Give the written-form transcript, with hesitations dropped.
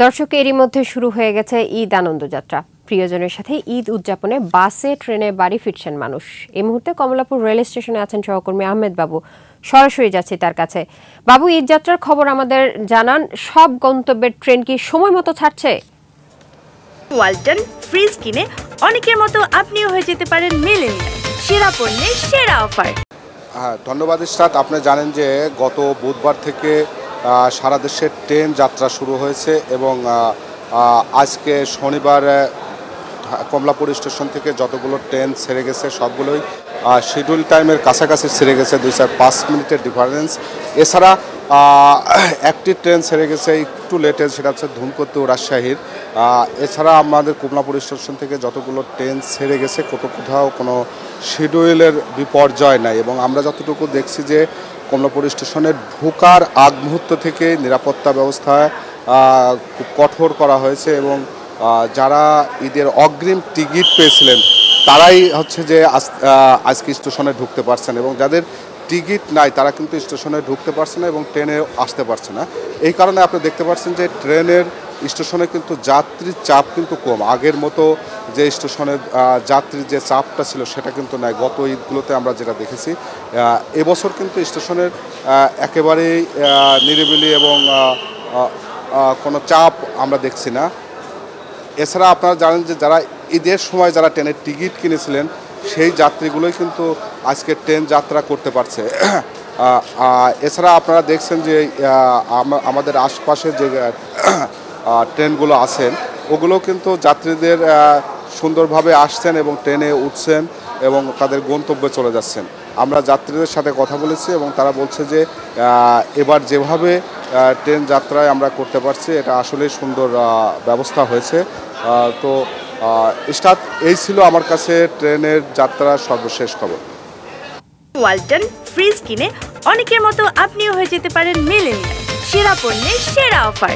দর্শক, এরই মধ্যে শুরু হয়ে গেছে ঈদ আনন্দযাত্রা। প্রিয়জনের সাথে ঈদ উদযাপনে বাসে ট্রেনে বাড়ি ফিরছেন মানুষ। এই মুহূর্তে কমলাপুর রেল স্টেশনে আছেন সহকর্মী আহমেদ বাবু। সরাসরি যাচ্ছি তার কাছে। বাবু, ঈদ যাত্রার খবর আমাদের জানান। সব গন্তব্যের ট্রেন কি সময় মতো ছাড়ছে? ওয়ালটন ফ্রিজ কিনে অনেকের মতো আপনিও হয়ে যেতে পারেন মিলেনিয়াল। সেরা পণ্যের সেরা অফার। হ্যাঁ, ধন্যবাদ ইশরাত। আপনি জানেন যে গত বুধবার থেকে সারা দেশে ট্রেন যাত্রা শুরু হয়েছে এবং আজকে শনিবার কমলাপুর স্টেশন থেকে যতগুলো ট্রেন ছেড়ে গেছে সবগুলোই শিডিউল টাইমের কাছাকাছি ছেড়ে গেছে, 2-5 মিনিটের ডিফারেন্স। এছাড়া একটি ট্রেন ছেড়ে গেছে একটু লেটে, সেটা হচ্ছে ধূমকেতু রাজশাহীর। এছাড়া আমাদের কমলাপুর স্টেশন থেকে যতগুলো ট্রেন ছেড়ে গেছে কোথাও কোনো শিডিউলের বিপর্যয় নাই এবং আমরা যতটুকু দেখছি যে কমলাপুর স্টেশনে ঢোকার আগ মুহূর্ত থেকে নিরাপত্তা ব্যবস্থায় খুব কঠোর করা হয়েছে এবং যারা ঈদের অগ্রিম টিকিট পেয়েছিলেন তারাই হচ্ছে যে আজকে স্টেশনে ঢুকতে পারছেন এবং যাদের টিকিট নাই তারা কিন্তু স্টেশনে ঢুকতে পারছে না এবং ট্রেনে আসতে পারছে না। এই কারণে আপনি দেখতে পাচ্ছেন যে ট্রেনের স্টেশনে কিন্তু যাত্রীর চাপ কিন্তু কম। আগের মতো যে স্টেশনের যাত্রীর যে চাপটা ছিল সেটা কিন্তু নাই। গত ঈদগুলোতে আমরা যেটা দেখেছি, এবছর কিন্তু স্টেশনের একেবারেই নিরিবিলি এবং কোনো চাপ আমরা দেখছি না। এছাড়া আপনারা জানেন যে যারা ঈদের সময় যারা ট্রেনের টিকিট কিনেছিলেন সেই যাত্রীগুলোই কিন্তু আজকে ট্রেন যাত্রা করতে পারছে। এছাড়া আপনারা দেখছেন যে আমাদের আশপাশে যে ট্রেনগুলো আছেন ওগুলো কিন্তু যাত্রীদের সুন্দরভাবে আসছেন এবং ট্রেনে উঠছেন এবং তাদের গন্তব্যে চলে যাচ্ছেন। আমরা যাত্রীদের সাথে কথা বলেছি এবং তারা বলছে যে এবার যেভাবে ট্রেন যাত্রায় আমরা করতে পারছি এটা আসলেই সুন্দর ব্যবস্থা হয়েছে। তো স্টার্ট এই ছিল আমার কাছে ট্রেনের যাত্রার সর্বশেষ খবর। ওয়ালটন ফ্রিজ কিনে অনেকের মতো আপনিও হয়ে যেতে পারেন মিলেনিয়াল। সেরা পণ্যের সেরা অফার।